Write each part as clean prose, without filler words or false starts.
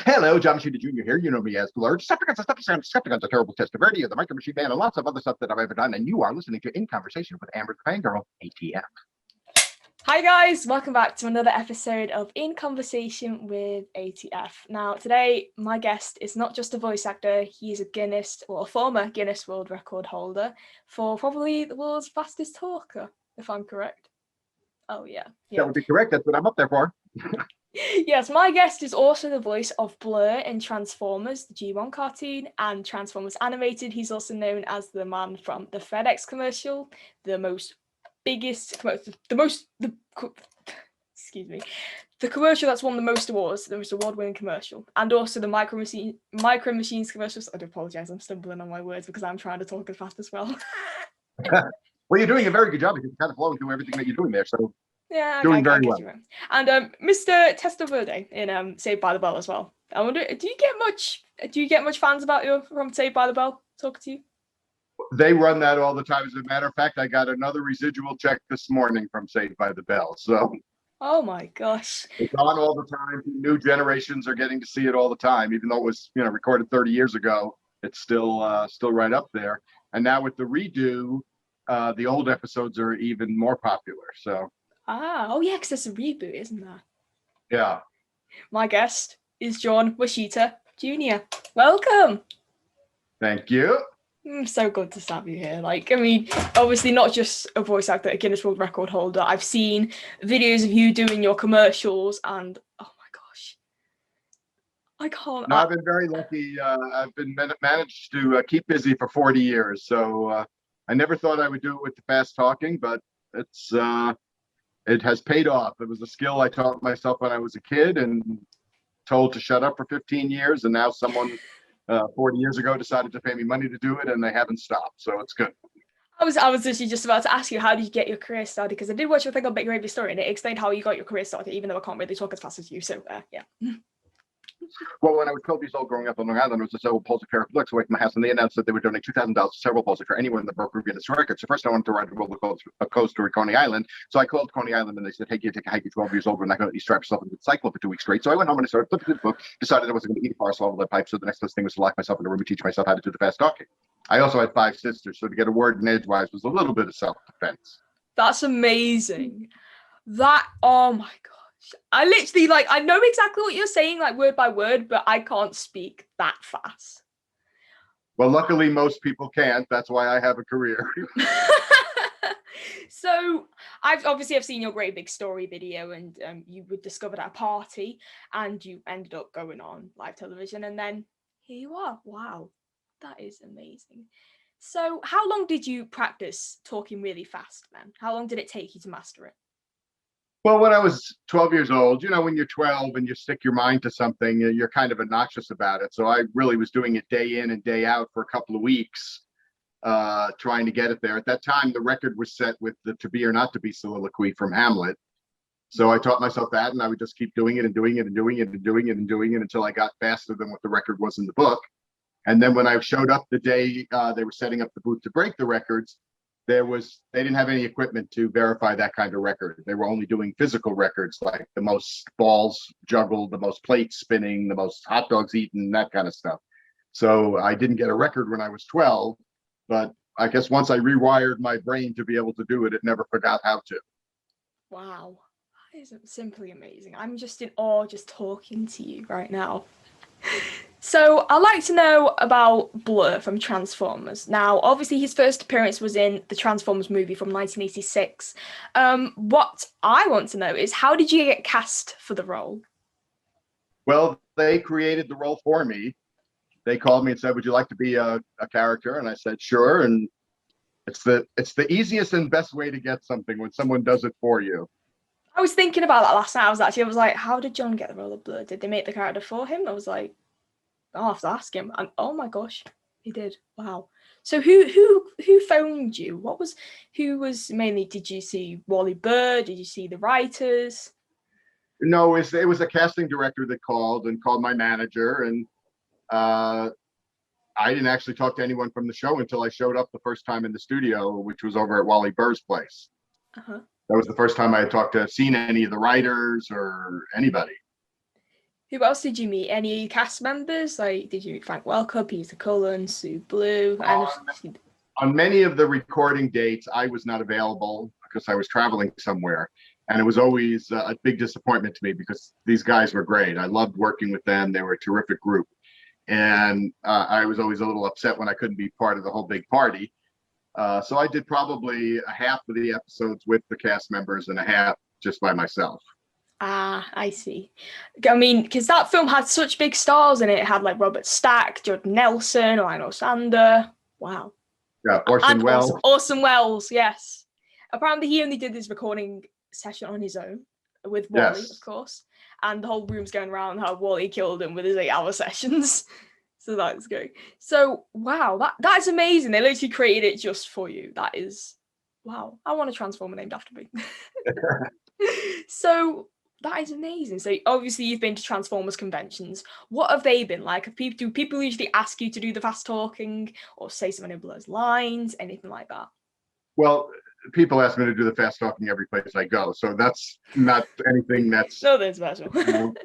Hello, John Moschitta Jr. here. You know me as Blurr. Decepticons, Skepticons, a terrible Testaverde, the Micro Machine Man, and lots of other stuff that I've ever done. And you are listening to In Conversation with Amber the Fangirl, ATF. Hi guys, welcome back to another episode of In Conversation with ATF. Now today my guest is not just a voice actor, he's a former Guinness World Record holder for probably the world's fastest talker, if I'm correct. Oh yeah. That would be correct. That's what I'm up there for. Yes, my guest is also the voice of Blurr in Transformers, the G1 cartoon, and Transformers Animated. He's also known as the man from the FedEx commercial, the commercial that's won the most awards, the most award-winning commercial, and also the Micro Machines commercials. I do apologize, I'm stumbling on my words because I'm trying to talk as fast as well. Well, you're doing a very good job because you're kind of flowing through everything that you're doing there. So yeah, doing very well. And Mr Testaverde in Saved by the Bell as well. I wonder, do you get much fans about you from Saved by the Bell talking to you? They run that all the time. As a matter of fact, I got another residual check this morning from Saved by the Bell. So oh my gosh, it's on all the time. New generations are getting to see it all the time, even though it was recorded 30 years ago. It's still right up there. And now with the redo, the old episodes are even more popular. So oh yeah, because there's a reboot, isn't there? Yeah. My guest is John Moschitta Jr. Welcome. Thank you. So good to have you here. Obviously not just a voice actor, a Guinness World Record holder. I've seen videos of you doing your commercials, and oh my gosh, I can't. No, I've been very lucky. I've been managed to keep busy for 40 years. So I never thought I would do it with the fast talking, but it has paid off. It was a skill I taught myself when I was a kid and told to shut up for 15 years. And now someone 40 years ago decided to pay me money to do it, and they haven't stopped. So it's good. I was literally just about to ask you, how did you get your career started? Because I did watch your thing on Big Gravy Story, and it explained how you got your career started, even though I can't really talk as fast as you. So yeah. Well, when I was 12 years old growing up on Long Island, there was a cerebral palsy care of books away from my house, and they announced that they would donate $2,000 to cerebral palsy for anyone that broke Guinness Record. So first I wanted to ride a roller coaster at Coney Island. So I called Coney Island, and they said, hey, you take a hike, you're 12 years old, we're not going to let you strap yourself into the cycle for 2 weeks straight. So I went home and I started flipping through the book, decided I wasn't going to eat a bar, swallow that pipe. So the next best thing was to lock myself in a room and teach myself how to do the fast talking. I also had 5 sisters, so to get a word in edgewise was a little bit of self-defense. That's amazing. Oh my God. I literally, I know exactly what you're saying, word by word, but I can't speak that fast. Well, luckily, most people can't. That's why I have a career. So, I've seen your Great Big Story video, and you were discovered at a party, and you ended up going on live television, and then here you are. Wow, that is amazing. So, how long did you practice talking really fast, then? How long did it take you to master it? Well, when I was 12 years old, when you're 12 and you stick your mind to something, you're kind of obnoxious about it. So I really was doing it day in and day out for a couple of weeks, trying to get it there. At that time, the record was set with the to be or not to be soliloquy from Hamlet. So I taught myself that, and I would just keep doing it and doing it and doing it and doing it and doing it until I got faster than what the record was in the book. And then when I showed up the day they were setting up the booth to break the records, they didn't have any equipment to verify that kind of record. They were only doing physical records, like the most balls juggled, the most plates spinning, the most hot dogs eaten, that kind of stuff. So I didn't get a record when I was 12, but I guess once I rewired my brain to be able to do it, it never forgot how to. Wow, that is simply amazing. I'm just in awe just talking to you right now. So I'd like to know about Blurr from Transformers. Now, obviously, his first appearance was in the Transformers movie from 1986. What I want to know is, how did you get cast for the role? Well, they created the role for me. They called me and said, would you like to be a character? And I said, sure. And it's the easiest and best way to get something, when someone does it for you. I was thinking about that last night. I was like, how did John get the role of Blurr? Did they make the character for him? I was like, I'll have to ask him. And oh my gosh, he did. Wow. So who phoned you? Who was mainly? Did you see Wally Burr? Did you see the writers? No, it was a casting director that called my manager, and I didn't actually talk to anyone from the show until I showed up the first time in the studio, which was over at Wally Burr's place. That was the first time I had seen any of the writers or anybody. Who else did you meet? Any cast members? Like, did you meet Frank Welker, Peter Cullen, Sue Blue? On many of the recording dates, I was not available because I was traveling somewhere. And it was always a big disappointment to me because these guys were great. I loved working with them. They were a terrific group. And I was always a little upset when I couldn't be part of the whole big party. So I did probably a half of the episodes with the cast members and a half just by myself. Ah, I see. I mean, because that film had such big stars in it. It had like Robert Stack, Judd Nelson, Lionel Sander. Wow. Yeah, Orson Welles. Orson Welles, yes. Apparently, he only did this recording session on his own with Wally, Yes. of course. And the whole room's going around how Wally killed him with his 8-hour sessions. So that's great. So, wow, that is amazing. They literally created it just for you. That is, wow. I want a Transformer named after me. So, that is amazing. So, obviously, you've been to Transformers conventions. What have they been like? Do people usually ask you to do the fast talking or say some of Blur's lines, anything like that? Well, people ask me to do the fast talking every place I go. So that's not anything that's nothing special. Kind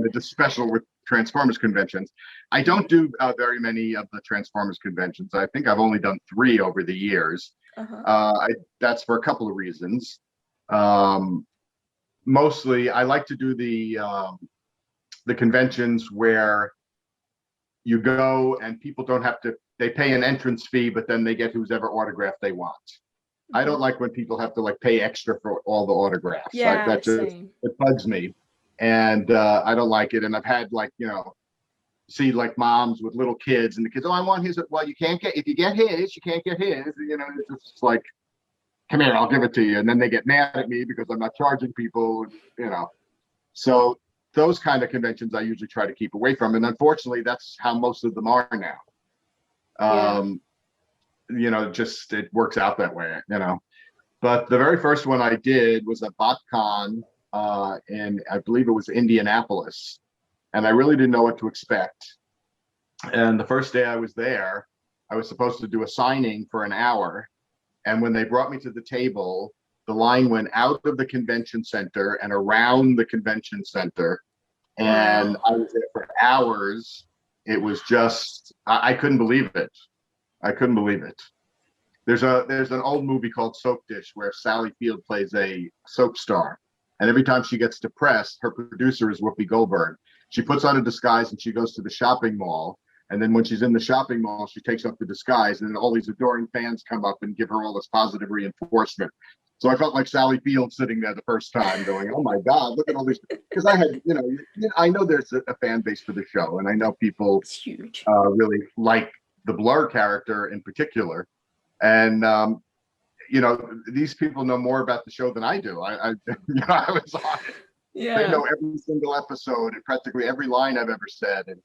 of just special with Transformers conventions. I don't do very many of the Transformers conventions. I think I've only done 3 over the years. That's for a couple of reasons. Mostly, I like to do the conventions where you go and people don't have to. They pay an entrance fee, but then they get whoever autograph they want. I don't like when people have to like pay extra for all the autographs. Yeah, that just, it bugs me, and I don't like it. And I've had like see like moms with little kids, and the kids, oh, I want his. Well, you can't get if you get his, you can't get his. It's just like, come here, I'll give it to you, and then they get mad at me because I'm not charging people. So those kind of conventions I usually try to keep away from, and unfortunately, that's how most of them are now. Just it works out that way, But the very first one I did was a BotCon in, I believe it was Indianapolis, and I really didn't know what to expect. And the first day I was there, I was supposed to do a signing for an hour, and when they brought me to the table, the line went out of the convention center and around the convention center, and I was there for hours. It was just, I couldn't believe it. I couldn't believe it. There's an old movie called Soap Dish where Sally Field plays a soap star, and every time she gets depressed, her producer is Whoopi Goldberg. She puts on a disguise and she goes to the shopping mall, and then when she's in the shopping mall, she takes off the disguise, and then all these adoring fans come up and give her all this positive reinforcement. So I felt like Sally Field sitting there the first time going, oh my God, look at all these, because I had, I know there's a fan base for the show, and I know people really like the Blurr character in particular. And, these people know more about the show than I do. I was on it. Yeah. They know every single episode and practically every line I've ever said. And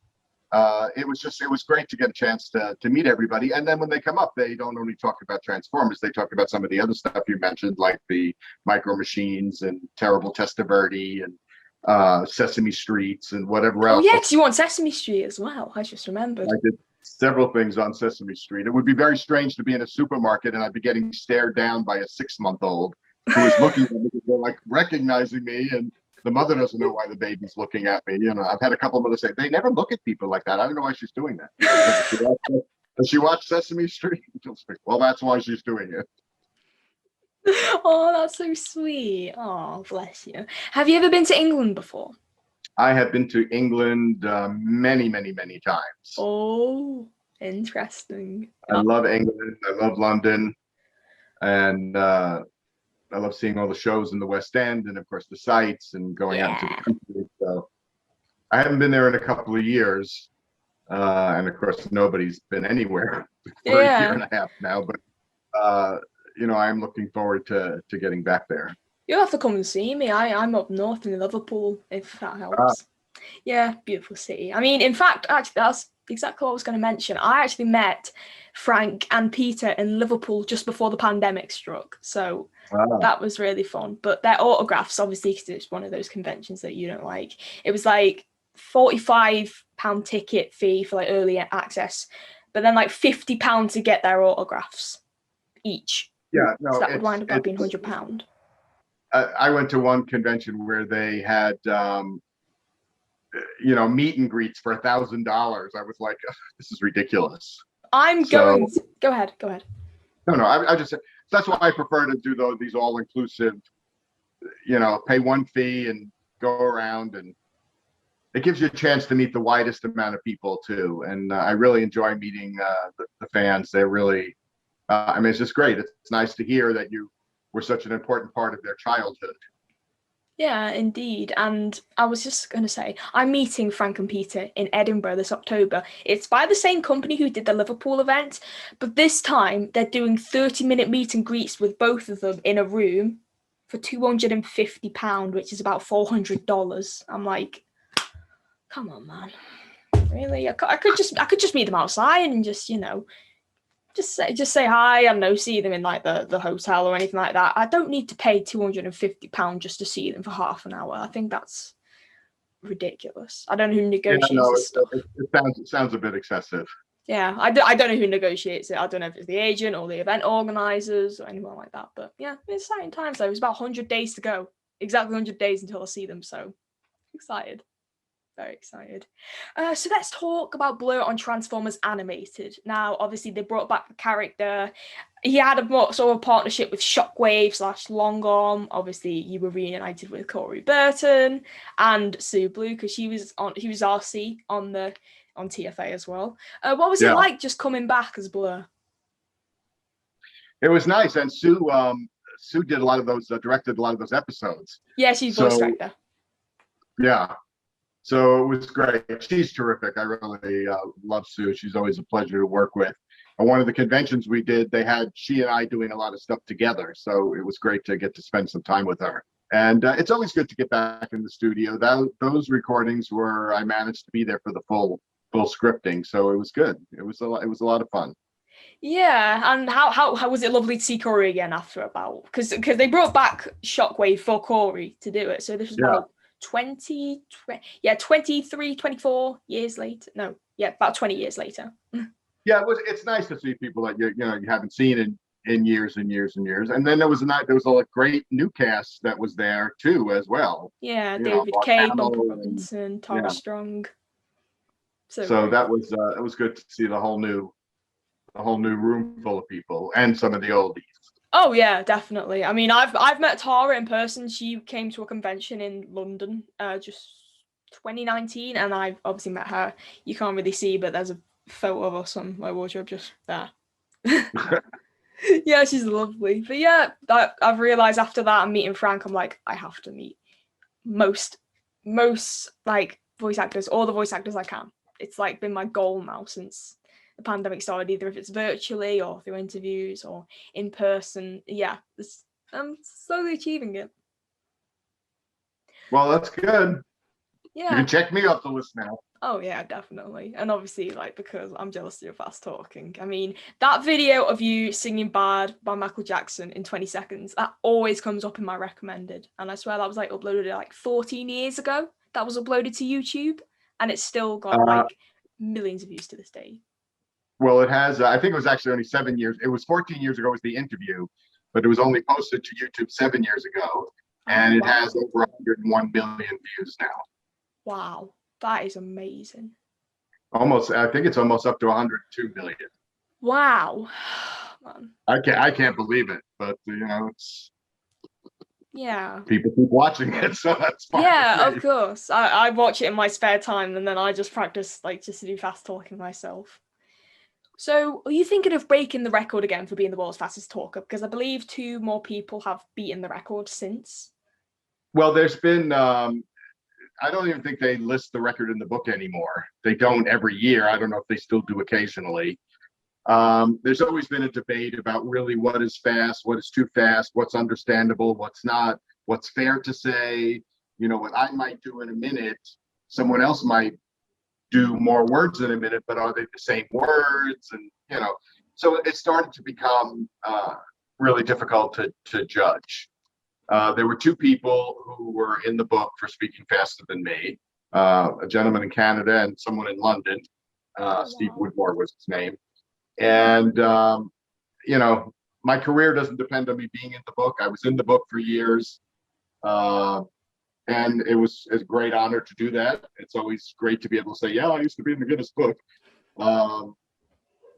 it was great to get a chance to meet everybody. And then when they come up, they don't only talk about Transformers, they talk about some of the other stuff you mentioned, like the Micro Machines and Terrible Testaverde and Sesame Streets and whatever else. Oh yeah, because you want Sesame Street as well. I just remembered. I did several things on Sesame Street. It would be very strange to be in a supermarket and I'd be getting stared down by a 6-month-old who is looking at me because they're like recognizing me, and the mother doesn't know why the baby's looking at me. I've had a couple of mothers say they never look at people like that. I don't know why she's doing that. Does she watch Sesame Street? Well, that's why she's doing it. Oh, that's so sweet. Oh, bless you. Have you ever been to England before? I have been to England many, many, many times. Oh, interesting. I love England. I love London. And I love seeing all the shows in the West End and, of course, the sights and going out into the country. So I haven't been there in a couple of years. And, of course, nobody's been anywhere for a year and a half now. But, I'm looking forward to getting back there. You'll have to come and see me. I'm up north in Liverpool, if that helps. Yeah, beautiful city. I mean, in fact, actually, that's exactly what I was going to mention. I actually met Frank and Peter in Liverpool just before the pandemic struck. So that was really fun. But their autographs, obviously, because it's one of those conventions that you don't like. It was like £45 ticket fee for like early access, but then like £50 to get their autographs each. Yeah, no, so that would wind up being £100. I went to one convention where they had meet and greets for $1,000. I was like, this is ridiculous. I'm going to go ahead. No, I just that's why I prefer to do these all inclusive. Pay one fee and go around, and it gives you a chance to meet the widest amount of people too. And I really enjoy meeting the fans. They're really, it's just great. It's nice to hear that you were such an important part of their childhood. Yeah, indeed. And I was just going to say, I'm meeting Frank and Peter in Edinburgh this October. It's by the same company who did the Liverpool event, but this time they're doing 30-minute meet and greets with both of them in a room for £250, which is about $400. I'm like, come on, man. Really? I could just meet them outside and just say hi. I don't know, see them in like the hotel or anything like that. I don't need to pay £250 just to see them for half an hour. I think that's ridiculous. I don't know who negotiates this stuff. It sounds a bit excessive. Yeah, I don't know who negotiates it. I don't know if it's the agent or the event organizers or anyone like that. But yeah, it's exciting times though. It's about 100 days to go. Exactly 100 days until I see them. So excited. Very excited. So let's talk about Blurr on Transformers Animated. Now, obviously, they brought back the character. He had a sort of partnership with Shockwave / Longarm. Obviously, you were reunited with Corey Burton and Sue Blue because he was RC on TFA as well. What was it like just coming back as Blurr? It was nice, and Sue did a lot of those, directed a lot of those episodes. Yeah, she's voice director. Yeah. So it was great. She's terrific. I really love Sue. She's always a pleasure to work with. And one of the conventions we did, they had she and I doing a lot of stuff together. So it was great to get to spend some time with her. And it's always good to get back in the studio. Those recordings I managed to be there for the full scripting. So it was good. It was a lot of fun. Yeah, and how was it lovely to see Corey again after about because they brought back Shockwave for Corey to do it. So this was about 24 years later. No, yeah, about 20 years later. Yeah, it's nice to see people that you haven't seen in years and years and years. And then there was a great new cast that was there too as well. Yeah, David Kay, Bumper Robinson, Tara Strong. So that was good to see the whole new room full of people and some of the oldies. Oh yeah, definitely. I mean, I've met Tara in person. She came to a convention in London, just 2019, and I've obviously met her. You can't really see, but there's a photo of us on my wardrobe just there. Yeah, she's lovely. But yeah, I've realized after that and meeting Frank, I'm like, I have to meet most like voice actors, all the voice actors I can. It's like been my goal now since the pandemic started, either if it's virtually or through interviews or in person. Yeah, I'm slowly achieving it. Well, that's good. Yeah. You can check me off the list now. Oh yeah, definitely. And obviously, like, because I'm jealous of your fast talking. I mean, that video of you singing Bad by Michael Jackson in 20 seconds, that always comes up in my recommended. And I swear that was like uploaded like 14 years ago. That was uploaded to YouTube, and it's still got like millions of views to this day. Well, it has. I think it was actually only 7 years. It was 14 years ago was the interview, but it was only posted to YouTube 7 years ago, and it has over 101 million views now. Wow, that is amazing. I think it's almost up to 102 million. Wow, man. I can't believe it, but it's. Yeah. People keep watching it, so that's fine. Yeah, of course. I watch it in my spare time, and then I just practice just to do fast talking myself. So, are you thinking of breaking the record again for being the world's fastest talker? Because I believe 2 more people have beaten the record since. Well, there's been, I don't even think they list the record in the book anymore. They don't every year. I don't know if they still do occasionally. There's always been a debate about really what is fast, what is too fast, what's understandable, what's not, what's fair to say. What I might do in a minute, someone else might do more words in a minute, but are they the same words? And so it started to become really difficult to judge. There were 2 people who were in the book for speaking faster than me, a gentleman in Canada and someone in London. Steve Woodmore was his name. And my career doesn't depend on me being in the book. I was in the book for years. and it was a great honor to do that. It's always great to be able to say, yeah, I used to be in the Guinness book.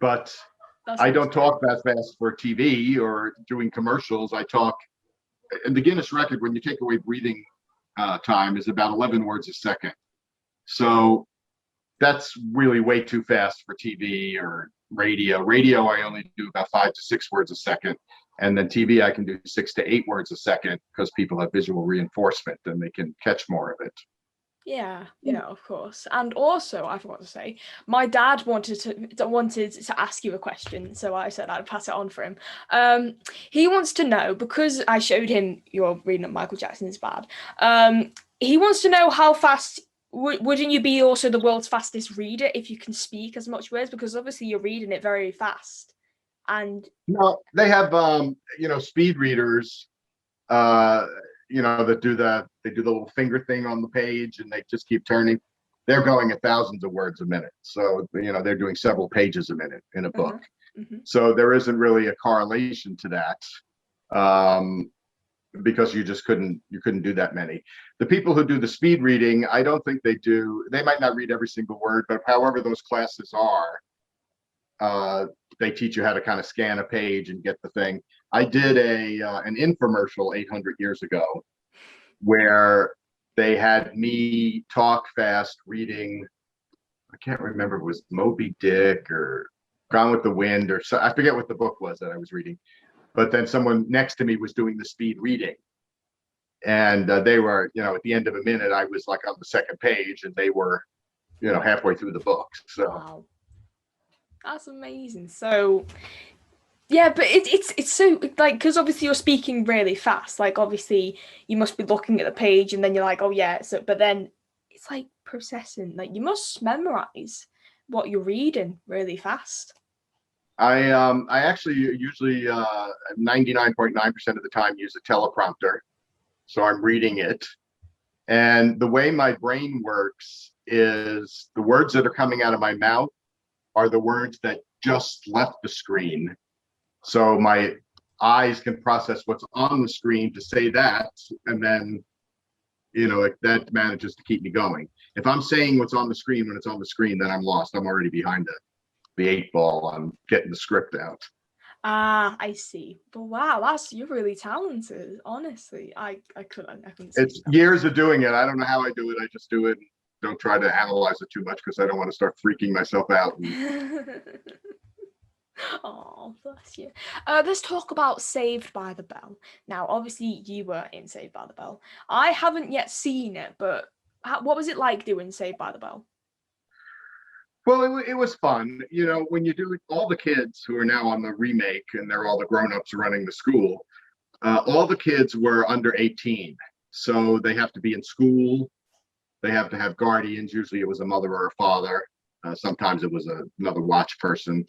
But I don't talk that fast for TV or doing commercials. I talk, and the Guinness record, when you take away breathing time, is about 11 words a second. So that's really way too fast for TV or radio. Radio, I only do about 5 to 6 words a second. And then TV, I can do 6 to 8 words a second because people have visual reinforcement and they can catch more of it. Yeah, of course. And also, I forgot to say, my dad wanted to ask you a question, so I said I'd pass it on for him. He wants to know, because I showed him your reading of Michael Jackson's Bad. He wants to know how fast wouldn't you be also the world's fastest reader if you can speak as much words? Because obviously you're reading it very fast. And no, they have speed readers. That do the little finger thing on the page and they just keep turning. They're going at thousands of words a minute. So, they're doing several pages a minute in a book. Mm-hmm. So there isn't really a correlation to that. Because you couldn't do that many. The people who do the speed reading, I don't think they might not read every single word, but however those classes are, they teach you how to kind of scan a page and get the thing. I did an infomercial 800 years ago where they had me talk fast reading, I can't remember if it was Moby Dick or Gone with the Wind or so, I forget what the book was that I was reading. But then someone next to me was doing the speed reading. And they were, at the end of a minute, I was like on the second page and they were, halfway through the book. So wow. That's amazing. So yeah, but it's so like, because obviously you're speaking really fast. Like obviously you must be looking at the page and then you're like, oh yeah. So but then it's like processing. Like you must memorize what you're reading really fast. I actually usually 99.9% of the time use a teleprompter. So I'm reading it. And the way my brain works is the words that are coming out of my mouth are the words that just left the screen. So my eyes can process what's on the screen to say that. And then, that manages to keep me going. If I'm saying what's on the screen when it's on the screen, then I'm lost. I'm already behind the 8 ball. I'm getting the script out. Ah, I see. But wow, you're really talented. Honestly, I couldn't. It's years of doing it. I don't know how I do it. I just do it. Don't try to analyze it too much because I don't want to start freaking myself out. Oh, bless you. Let's talk about Saved by the Bell. Now, obviously, you were in Saved by the Bell. I haven't yet seen it, but what was it like doing Saved by the Bell? Well, it was fun. When you do all the kids who are now on the remake and they're all the grown-ups running the school, all the kids were under 18. So they have to be in school. They have to have guardians. Usually it was a mother or a father. Sometimes it was another watch person.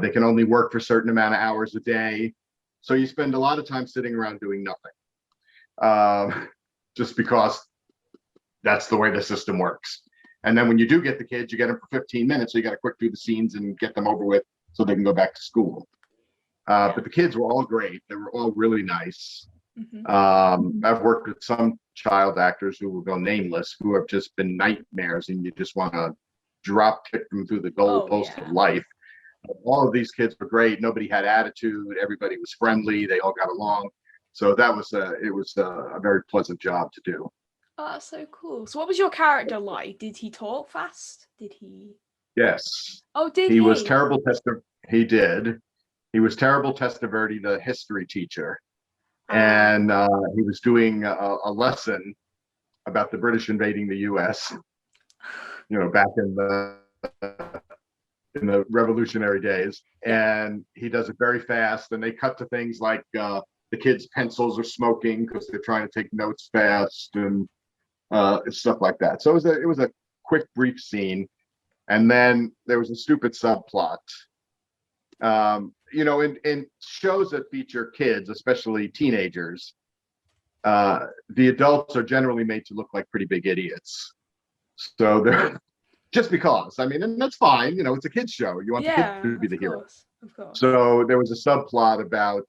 They can only work for a certain amount of hours a day. So you spend a lot of time sitting around doing nothing, just because that's the way the system works. And then when you do get the kids, you get them for 15 minutes. So you got to quick through the scenes and get them over with so they can go back to school. But the kids were all great. They were all really nice. Mm-hmm. I've worked with some child actors who will go nameless, who have just been nightmares, and you just want to drop kick them through the goalpost of life. All of these kids were great. Nobody had attitude. Everybody was friendly. They all got along. So it was a very pleasant job to do. Oh, that's so cool. So what was your character like? Did he talk fast? Did he? Yes. Oh, did he? He was terrible. He did. He was terrible Testaverde, the history teacher. And he was doing a lesson about the British invading the U.S., back in the revolutionary days. And he does it very fast. And they cut to things like the kids' pencils are smoking because they're trying to take notes fast and stuff like that. So it was a quick, brief scene. And then there was a stupid subplot. In shows that feature kids, especially teenagers, the adults are generally made to look like pretty big idiots. So they're just because, and that's fine. It's a kids show. You want the kids to be the hero. Of course. So there was a subplot about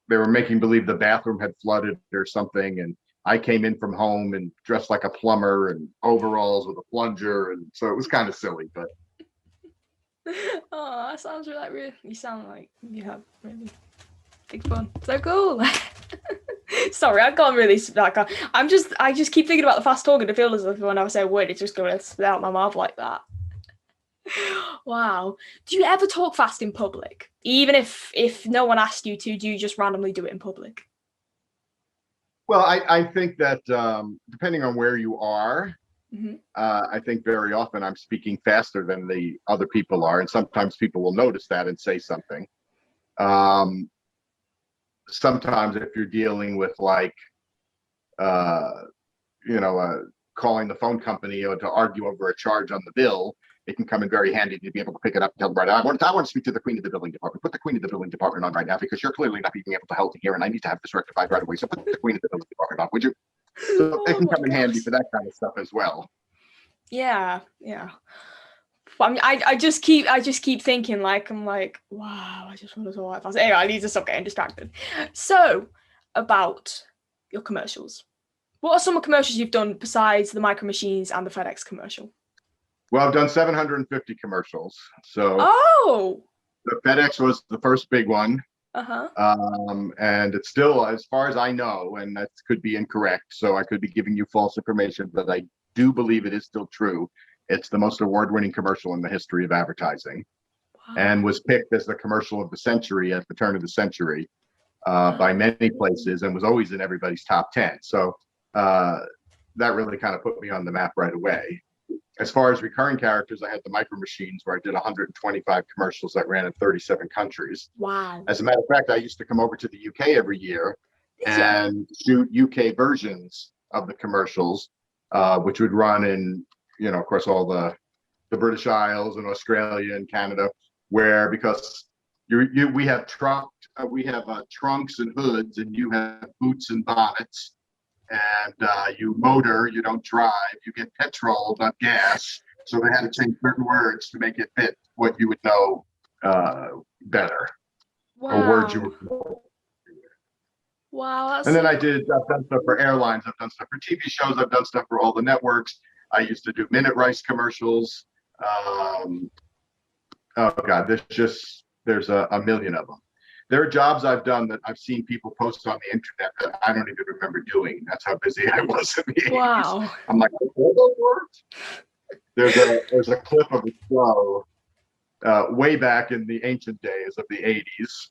they were making believe the bathroom had flooded or something, and I came in from home and dressed like a plumber and overalls with a plunger, and so it was kind of silly. But Oh, that sounds like really. You sound like you have really big fun. So cool. Sorry, I can't really. I just keep thinking about the fast talking. To feel as if when I say a word, it's just going to spit out my mouth like that. Wow. Do you ever talk fast in public? Even if no one asked you to, do you just randomly do it in public? well, I think that depending on where you are, Mm-hmm. I think very often I'm speaking faster than the other people are, and sometimes people will notice that and say something. Um, Sometimes if you're dealing with like uh, you know, calling the phone company or to argue over a charge on the bill, it can come in very handy to be able to pick it up and tell them right. I want to speak to the Queen of the Building Department. Put the Queen of the Building Department on right now because you're clearly not being able to help me here, and I need to have this rectified right away. So put the Queen of the Building Department on, would you? So it Oh can my come in handy gosh. for that kind of stuff as well. Yeah, yeah. I mean, I just keep thinking like I'm like, wow, I just want to talk fast. Anyway, I need to stop getting distracted. So, about your commercials. What are some of the commercials you've done besides the Micro Machines and the FedEx commercial? Well, I've done 750 commercials. So Oh, the FedEx was the first big one. uh-huh. And it's still, as far as I know, and that could be incorrect, so I could be giving you false information, but I do believe it is still true. It's the most award-winning commercial in the history of advertising, and Wow. was picked as the commercial of the century at the turn of the century by many places, and was always in everybody's top 10. So that really kind of put me on the map right away. As far as recurring characters, I had the Micro Machines, where I did 125 commercials that ran in 37 countries. Wow. As a matter of fact, I used to come over to the UK every year Did you? and shoot UK versions of the commercials, which would run in, of course, all the British Isles and Australia and Canada, where because we have trunks and hoods, and you have boots and bonnets, and you motor, you don't drive, you get petrol, not gas. So they had to change certain words to make it fit what you would know better, or words you Wow. would. Wow, that's And then so I've done stuff for airlines, I've done stuff for TV shows, I've done stuff for all the networks. I used to do Minute Rice commercials. Oh God, there's a million of them. There are jobs I've done that I've seen people post on the internet that I don't even remember doing. That's how busy I was in the 80s. wow. I'm like, what those words? There's a clip of a show way back in the ancient days of the 80s.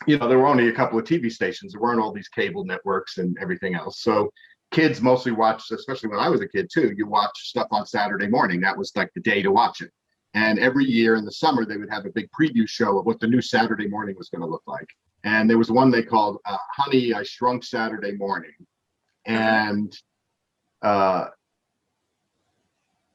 There were only a couple of TV stations. There weren't all these cable networks and everything else. So kids mostly watched, especially when I was a kid too, you watch stuff on Saturday morning. That was like the day to watch it. And every year in the summer, they would have a big preview show of what the new Saturday morning was going to look like. And there was one they called Honey, I Shrunk Saturday Morning. And I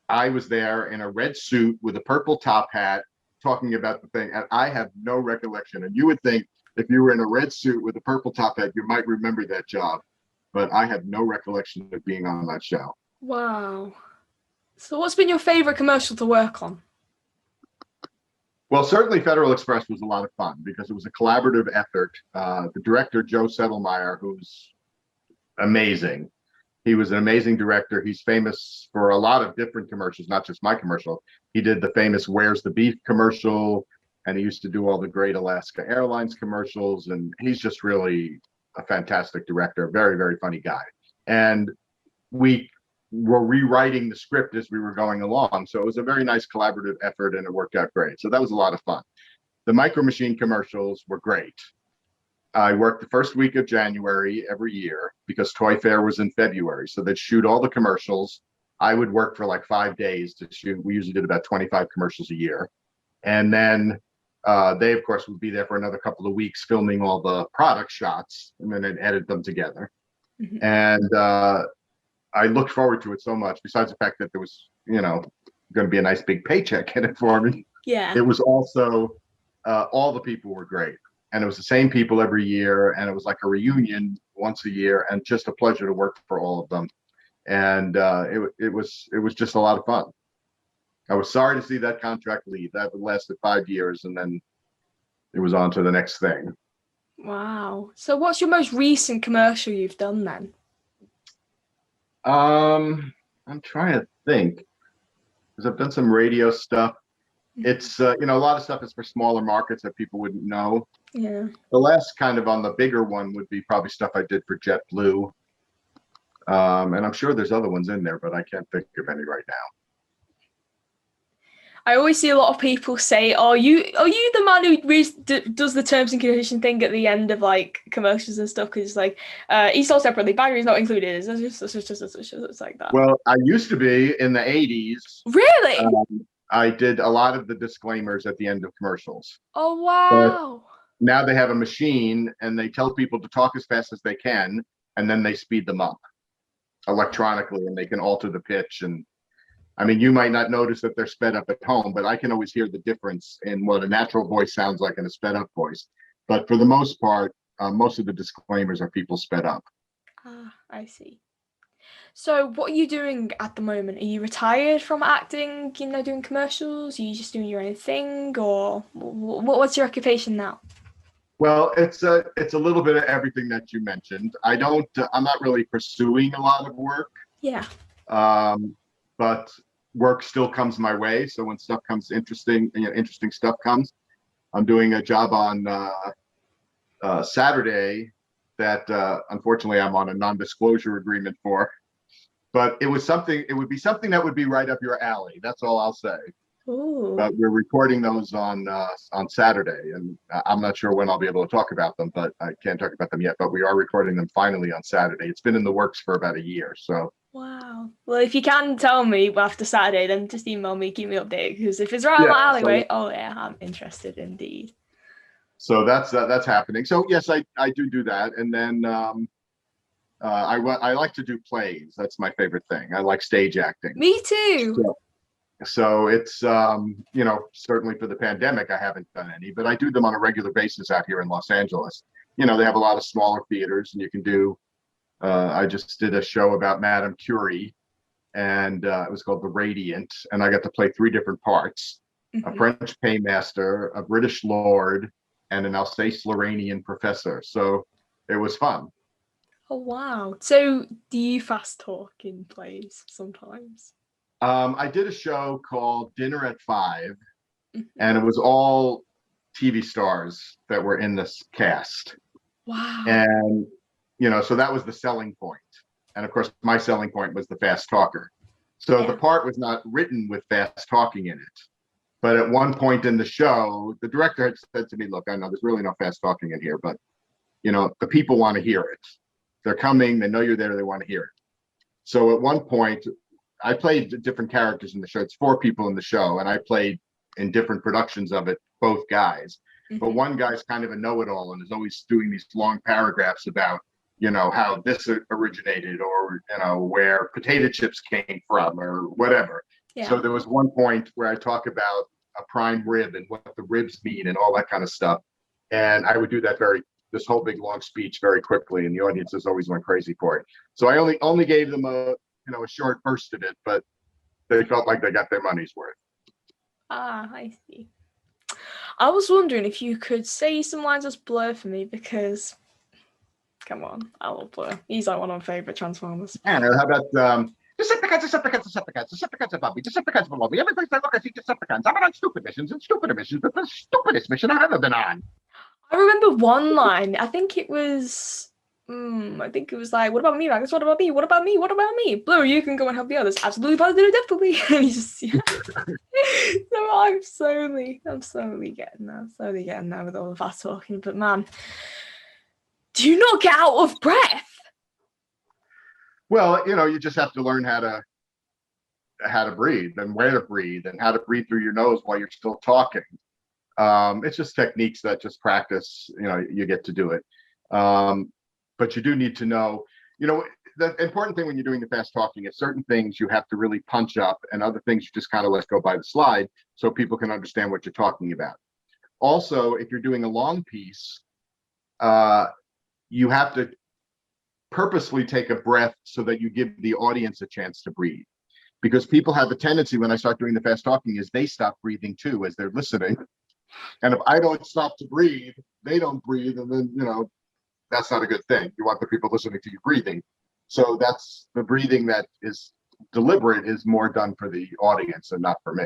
was there in a red suit with a purple top hat talking about the thing. And I have no recollection. And you would think if you were in a red suit with a purple top hat, you might remember that job. But I have no recollection of being on that show. Wow. So what's been your favorite commercial to work on? Well, certainly Federal Express was a lot of fun because it was a collaborative effort. The director, Joe Settlemeyer, who's amazing. He was an amazing director. He's famous for a lot of different commercials, not just my commercial. He did the famous Where's the Beef commercial, and he used to do all the great Alaska Airlines commercials. And he's just really a fantastic director, a very, very funny guy. And we were rewriting the script as we were going along. So it was a very nice collaborative effort, and it worked out great. So that was a lot of fun. The Micro Machine commercials were great. I worked the first week of January every year because Toy Fair was in February. So they'd shoot all the commercials. I would work for like 5 days to shoot. We usually did about 25 commercials a year. And then they, of course, would be there for another couple of weeks filming all the product shots, and then they'd edit them together. Mm-hmm. And I looked forward to it so much, besides the fact that there was, going to be a nice big paycheck in it for me. Yeah. It was also, all the people were great. And it was the same people every year. And it was like a reunion once a year, and just a pleasure to work for all of them. And it was just a lot of fun. I was sorry to see that contract leave. That lasted 5 years, and then it was on to the next thing. Wow. So what's your most recent commercial you've done then? I'm trying to think because I've done some radio stuff. It's a lot of stuff is for smaller markets that people wouldn't know. Yeah. The last kind of on the bigger one would be probably stuff I did for JetBlue. And I'm sure there's other ones in there, but I can't think of any right now. I always see a lot of people say, "Oh, are you the man who does the terms and condition thing at the end of like commercials and stuff?" Because like, each sold separately, batteries not included. It's like that. Well, I used to be in the 80s. Really? I did a lot of the disclaimers at the end of commercials. Oh But wow. now they have a machine and they tell people to talk as fast as they can, and then they speed them up electronically, and they can alter the pitch. And I mean, you might not notice that they're sped up at home, but I can always hear the difference in what a natural voice sounds like and a sped up voice. But for the most part, most of the disclaimers are people sped up. Ah, I see. So what are you doing at the moment? Are you retired from acting, doing commercials? Are you just doing your own thing, or what's your occupation now? Well, it's a little bit of everything that you mentioned. I'm not really pursuing a lot of work, Yeah. but work still comes my way. So when stuff comes interesting stuff comes. I'm doing a job on Saturday that unfortunately I'm on a non-disclosure agreement for. But it would be something that would be right up your alley. That's all I'll say. Ooh. But we're recording those on Saturday, and I'm not sure when I'll be able to talk about them, but I can't talk about them yet. But we are recording them finally on Saturday. It's been in the works for about a year, so. Wow. Well, if you can tell me after Saturday, then just email me, keep me updated. Because if it's right on Yeah, my alleyway, oh yeah, I'm interested indeed. so that's happening. So yes, I do that, and then I like to do plays. That's my favorite thing. I like stage acting. Me too. So it's certainly for the pandemic I haven't done any, but I do them on a regular basis out here in Los Angeles. They have a lot of smaller theaters, and you can do. I just did a show about Madame Curie, and it was called The Radiant, and I got to play 3 different parts: a French paymaster, a British lord, and an Alsace-Lorrainian professor. So it was fun. Oh wow. So do you fast talk in plays sometimes? I did a show called Dinner at 5, and it was all TV stars that were in this cast. Wow. And, so that was the selling point. And of course, my selling point was the fast talker. So Yeah. the part was not written with fast talking in it. But at one point in the show, the director had said to me, look, I know there's really no fast talking in here, but, the people want to hear it. They're coming, they know you're there, they want to hear it. So at one point, I played different characters in the show. It's 4 people in the show, and I played in different productions of it, both guys. But one guy's kind of a know-it-all and is always doing these long paragraphs about, how this originated, or, where potato chips came from, or whatever. Yeah. So there was one point where I talk about a prime rib and what the ribs mean and all that kind of stuff. And I would do that this whole big long speech very quickly, and the audiences always went crazy for it. So I only gave them a short burst of it, but they felt like they got their money's worth. Ah, I see. I was wondering if you could say some lines as Blurr for me, because come on, I love Blurr. He's like one of my favorite Transformers. And how about Decepticons above me, Decepticons below me. Every place I look, I see Decepticons. I'm on stupid missions and stupider missions, but the stupidest mission I've ever been on. I remember one line. I think it was like, what about me, Magus? What about me? What about me? What about me? Blurr, you can go and help the others. Absolutely, positively, definitely. And he's just, So I'm slowly getting there with all the fast talking. But man, do you not get out of breath? Well, you just have to learn how to breathe, and where to breathe, and how to breathe through your nose while you're still talking. It's just techniques that just practice, you get to do it. But you do need to know, the important thing when you're doing the fast talking is certain things you have to really punch up, and other things you just kind of let go by the slide so people can understand what you're talking about. Also, if you're doing a long piece, you have to purposely take a breath so that you give the audience a chance to breathe. Because people have a tendency, when I start doing the fast talking, is they stop breathing too as they're listening. And if I don't stop to breathe, they don't breathe. And then, that's not a good thing. You want the people listening to you breathing. So that's the breathing that is deliberate is more done for the audience and not for me.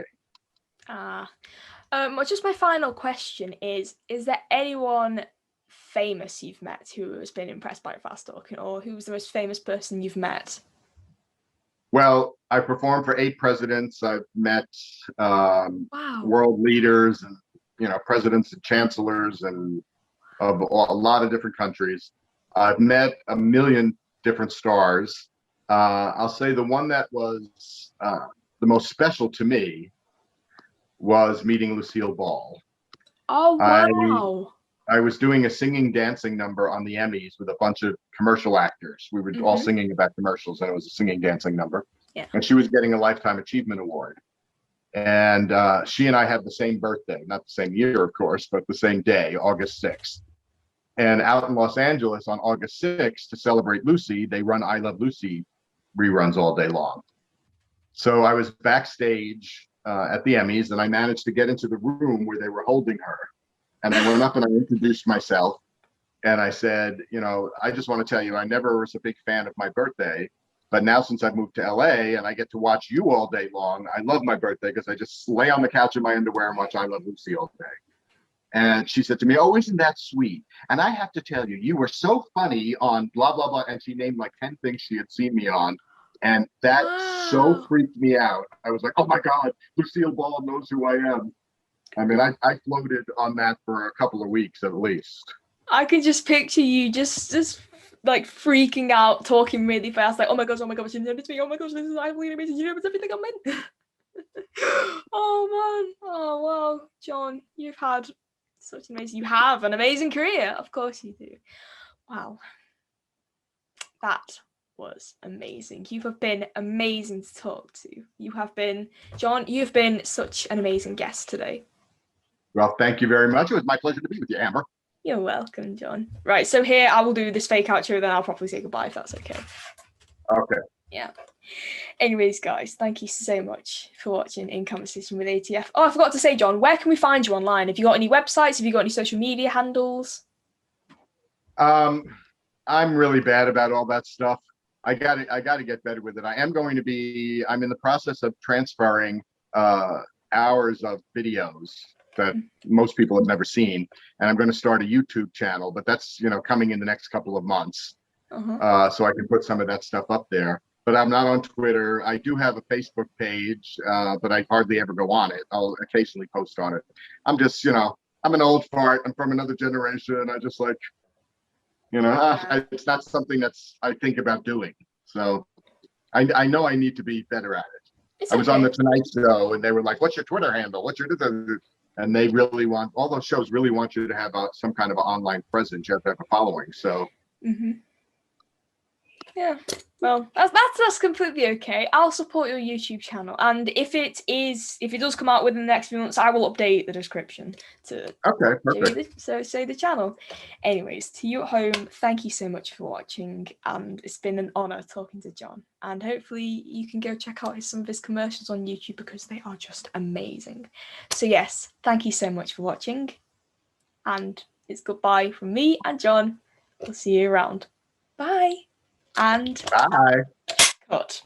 Well, just my final question is there anyone famous you've met who has been impressed by fast talking, or who's the most famous person you've met? Well, I performed for 8 presidents. I've met Wow. world leaders and, presidents and chancellors and of a lot of different countries. I've met a million different stars. I'll say the one that was the most special to me was meeting Lucille Ball. Oh, wow. I was doing a singing dancing number on the Emmys with a bunch of commercial actors. We were all singing about commercials, and it was a singing dancing number. Yeah. And she was getting a Lifetime Achievement Award. And she and I have the same birthday, not the same year, of course, but the same day, August 6th. And out in Los Angeles on August 6th, to celebrate Lucy, they run I Love Lucy reruns all day long. So I was backstage at the Emmys, and I managed to get into the room where they were holding her. And I went up and I introduced myself. And I said, I just want to tell you, I never was a big fan of my birthday. But now since I've moved to LA and I get to watch you all day long, I love my birthday because I just lay on the couch in my underwear and watch I Love Lucy all day. And she said to me, "Oh, isn't that sweet? And I have to tell you, you were so funny on blah, blah, blah." And she named like 10 things she had seen me on. And that so freaked me out. I was like, oh my God, Lucille Ball knows who I am. I mean, I floated on that for a couple of weeks at least. I can just picture you just like freaking out, talking really fast, like, oh my gosh, she noticed me, oh my gosh, this is absolutely amazing, you know everything I'm in. Oh man, oh wow, John, you have an amazing career, of course you do. Wow, that was amazing. You have been amazing to talk to. John, you've been such an amazing guest today. Well, thank you very much. It was my pleasure to be with you, Amber. You're welcome, John. Right, so here I will do this fake outro, then I'll probably say goodbye if that's okay. Okay. Yeah. Anyways, guys, thank you so much for watching In Conversation with ATF. Oh, I forgot to say, John, where can we find you online? Have you got any websites? Have you got any social media handles? I'm really bad about all that stuff. I gotta get better with it. I'm in the process of transferring hours of videos that most people have never seen, and I'm going to start a YouTube channel, but that's coming in the next couple of months. So I can put some of that stuff up there. But I'm not on Twitter. I do have a Facebook page, but I hardly ever go on it. I'll occasionally post on it. I'm just, I'm an old fart. I'm from another generation. I just like, it's not something I think about doing. So I know I need to be better at it. I was on the Tonight Show, and they were like, "What's your Twitter handle? What's your?" And they really want, all those shows really want you to have some kind of an online presence. You have to have a following. So. Yeah, well, that's completely okay. I'll support your YouTube channel, and if it does come out within the next few months, I will update the description to say the channel. Anyways, to you at home, thank you so much for watching, and it's been an honor talking to John. And hopefully you can go check out some of his commercials on YouTube because they are just amazing. So yes, thank you so much for watching, and it's goodbye from me and John. We'll see you around. Bye. And bye. Cut.